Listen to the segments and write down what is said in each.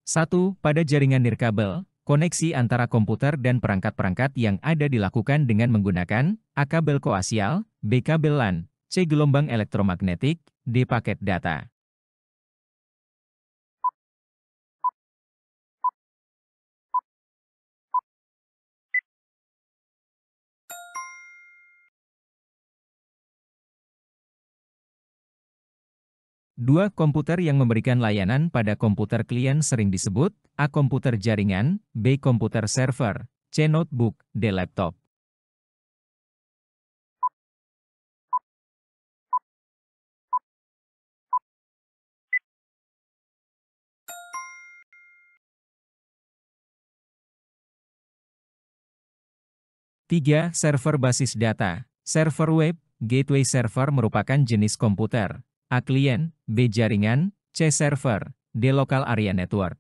1. Pada jaringan nirkabel, koneksi antara komputer dan perangkat-perangkat yang ada dilakukan dengan menggunakan A. Kabel koaksial, B. Kabel LAN, C. Gelombang elektromagnetik, D. Paket data. 2. Komputer yang memberikan layanan pada komputer klien sering disebut A. Komputer jaringan, B. Komputer server, C. Notebook, D. Laptop. 3. Server basis data. Server web, gateway server merupakan jenis komputer. A. Klien, B. Jaringan, C. Server, D. Local area network.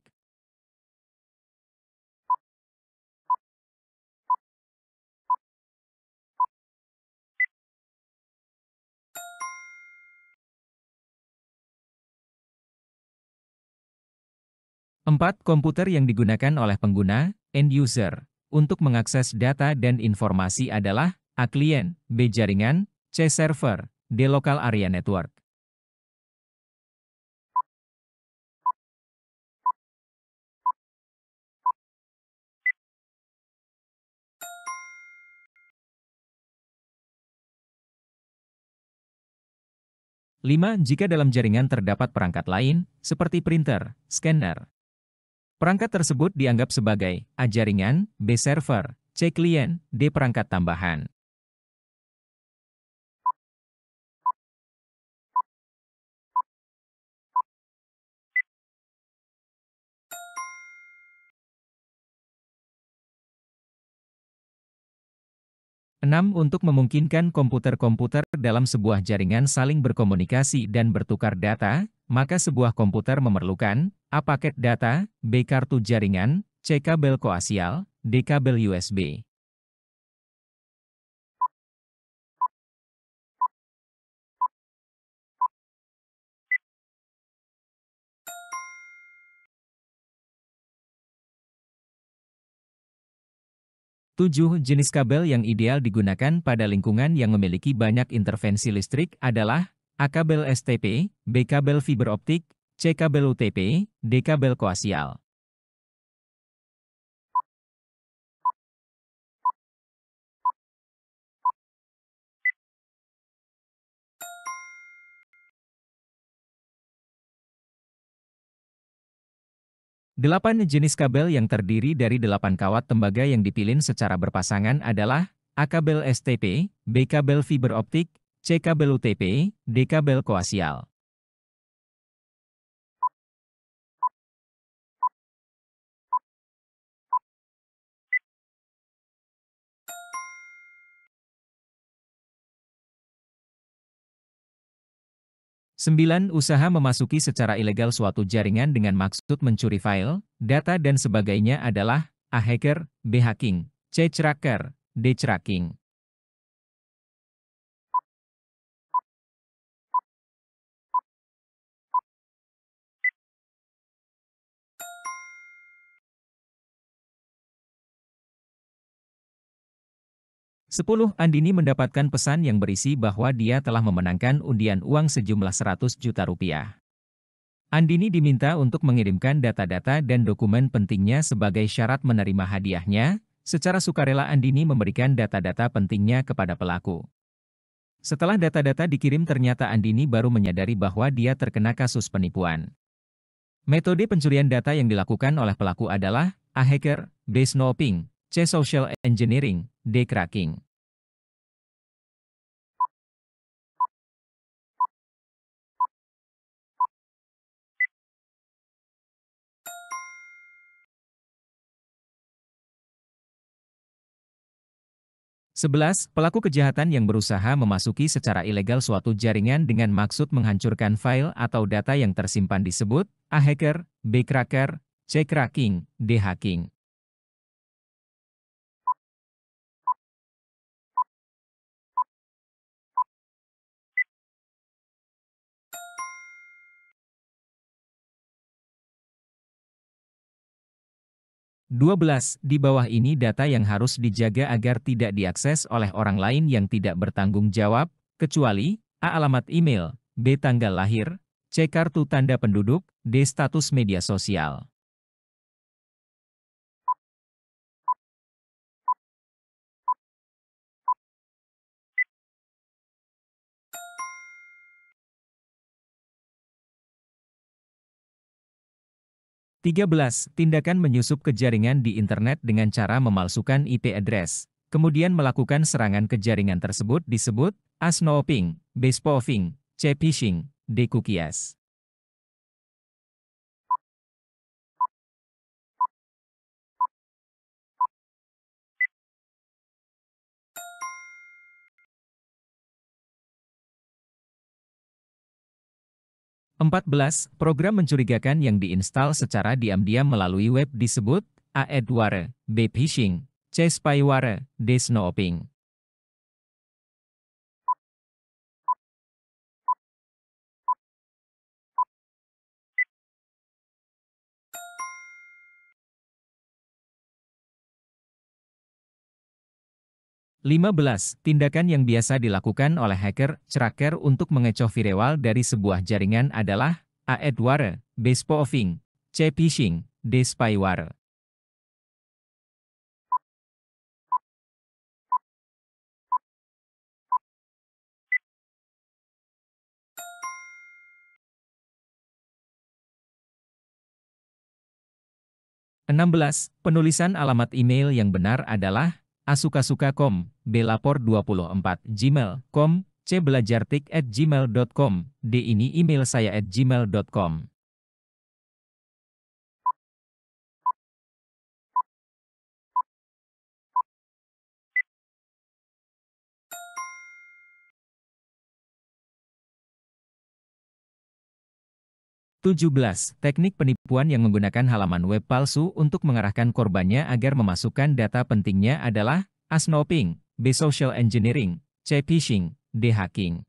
4. Komputer yang digunakan oleh pengguna, end user, untuk mengakses data dan informasi adalah A. Klien, B. Jaringan, C. Server, D. Local area network. 5. Jika dalam jaringan terdapat perangkat lain, seperti printer, scanner. Perangkat tersebut dianggap sebagai A. Jaringan, B. Server, C. Klien, D. Perangkat tambahan. 6. Untuk memungkinkan komputer-komputer dalam sebuah jaringan saling berkomunikasi dan bertukar data, maka sebuah komputer memerlukan A. Paket data, B. Kartu jaringan, C. Kabel koaksial, D. Kabel USB. 7. Jenis kabel yang ideal digunakan pada lingkungan yang memiliki banyak intervensi listrik adalah A. Kabel STP, B. Kabel fiber optik, C. Kabel UTP, D. Kabel koaksial. 8. Jenis kabel yang terdiri dari 8 kawat tembaga yang dipilin secara berpasangan adalah A. Kabel STP, B. Kabel fiber optik, C. Kabel UTP, D. Kabel koaksial. 9. Usaha memasuki secara ilegal suatu jaringan dengan maksud mencuri file, data dan sebagainya adalah A. Hacker, B. Hacking, C. Cracker, D. Tracking. 10. Andini mendapatkan pesan yang berisi bahwa dia telah memenangkan undian uang sejumlah 100 juta rupiah. Andini diminta untuk mengirimkan data-data dan dokumen pentingnya sebagai syarat menerima hadiahnya. Secara sukarela Andini memberikan data-data pentingnya kepada pelaku. Setelah data-data dikirim ternyata Andini baru menyadari bahwa dia terkena kasus penipuan. Metode pencurian data yang dilakukan oleh pelaku adalah A. Hacker, B. Snooping, C. Social engineering, D. Cracking. 11. Pelaku kejahatan yang berusaha memasuki secara ilegal suatu jaringan dengan maksud menghancurkan file atau data yang tersimpan disebut A. Hacker, B. Cracker, C. Cracking, D. Hacking. 12. Di bawah ini data yang harus dijaga agar tidak diakses oleh orang lain yang tidak bertanggung jawab, kecuali A. Alamat email, B. Tanggal lahir, C. Kartu tanda penduduk, D. Status media sosial. 13. Tindakan menyusup ke jaringan di internet dengan cara memalsukan IP address, kemudian melakukan serangan ke jaringan tersebut disebut A. Snooping, B. Spoofing, C. Phishing, D. Cookies. 14. Program mencurigakan yang diinstal secara diam-diam melalui web disebut A. Adware, B. Phishing, C. Spyware, D. Snooping. 15. Tindakan yang biasa dilakukan oleh hacker cracker untuk mengecoh firewall dari sebuah jaringan adalah A. Adware, B. Spoofing, C. Phishing, D. Spyware. 16. Penulisan alamat email yang benar adalah A. Sukasuka.com, B. Lapor24gmail.com, C. Belajartik@gmail.com, D. Ini email saya @gmail.com. 17. Teknik penipuan yang menggunakan halaman web palsu untuk mengarahkan korbannya agar memasukkan data pentingnya adalah A. Snooping, B. Social engineering, C. Phishing, D. Hacking.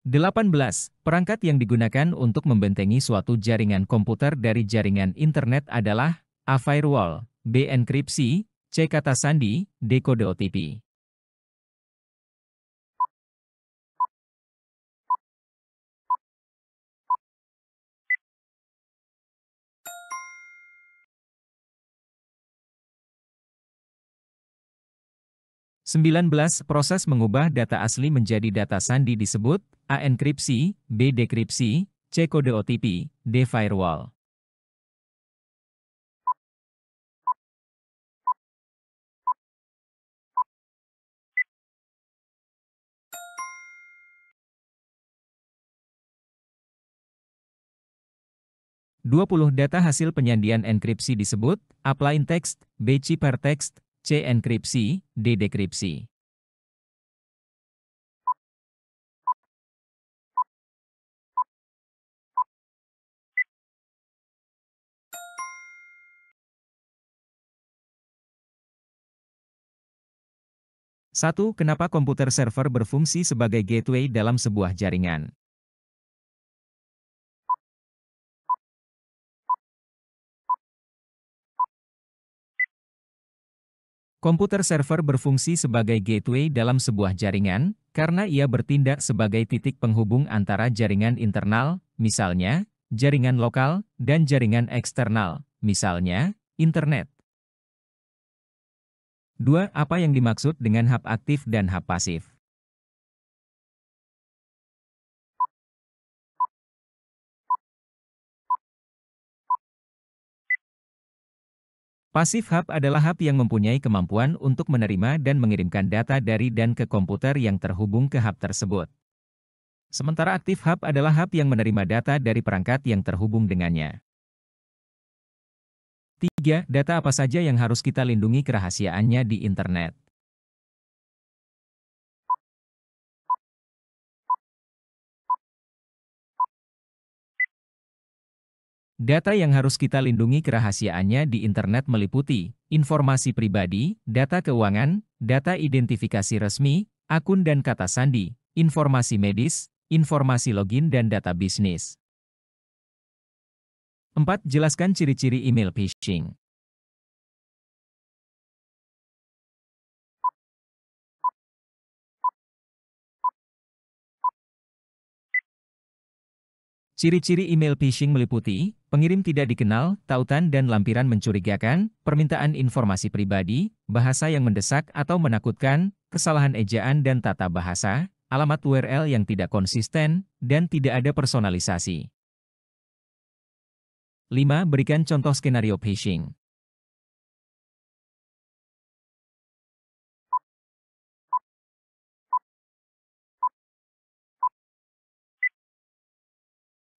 18. Perangkat yang digunakan untuk membentengi suatu jaringan komputer dari jaringan internet adalah A. Firewall, B. Enkripsi, C. Kata sandi, D. Kode OTP. 19. Proses mengubah data asli menjadi data sandi disebut A. Enkripsi, B. Dekripsi, C. Kode OTP, D. Firewall. 20. Data hasil penyandian enkripsi disebut A. Plain text, B. Ciphertext, C. Enkripsi, D. Dekripsi. 1. Kenapa komputer server berfungsi sebagai gateway dalam sebuah jaringan? Komputer server berfungsi sebagai gateway dalam sebuah jaringan, karena ia bertindak sebagai titik penghubung antara jaringan internal, misalnya, jaringan lokal, dan jaringan eksternal, misalnya, internet. 2. Apa yang dimaksud dengan hub aktif dan hub pasif? Pasif hub adalah hub yang mempunyai kemampuan untuk menerima dan mengirimkan data dari dan ke komputer yang terhubung ke hub tersebut. Sementara aktif hub adalah hub yang menerima data dari perangkat yang terhubung dengannya. 3. Data apa saja yang harus kita lindungi kerahasiaannya di internet? Data yang harus kita lindungi kerahasiaannya di internet meliputi informasi pribadi, data keuangan, data identifikasi resmi, akun dan kata sandi, informasi medis, informasi login dan data bisnis. 4. Jelaskan ciri-ciri email phishing. Ciri-ciri email phishing meliputi pengirim tidak dikenal, tautan dan lampiran mencurigakan, permintaan informasi pribadi, bahasa yang mendesak atau menakutkan, kesalahan ejaan dan tata bahasa, alamat URL yang tidak konsisten, dan tidak ada personalisasi. 5. Berikan contoh skenario phishing.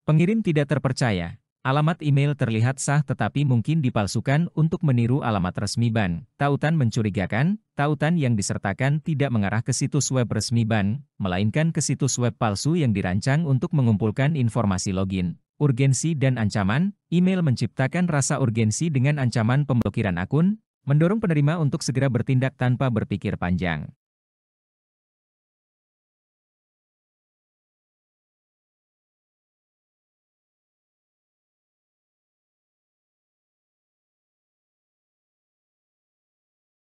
Pengirim tidak terpercaya. Alamat email terlihat sah tetapi mungkin dipalsukan untuk meniru alamat resmi bank. Tautan mencurigakan, tautan yang disertakan tidak mengarah ke situs web resmi bank, melainkan ke situs web palsu yang dirancang untuk mengumpulkan informasi login. Urgensi dan ancaman, email menciptakan rasa urgensi dengan ancaman pemblokiran akun, mendorong penerima untuk segera bertindak tanpa berpikir panjang.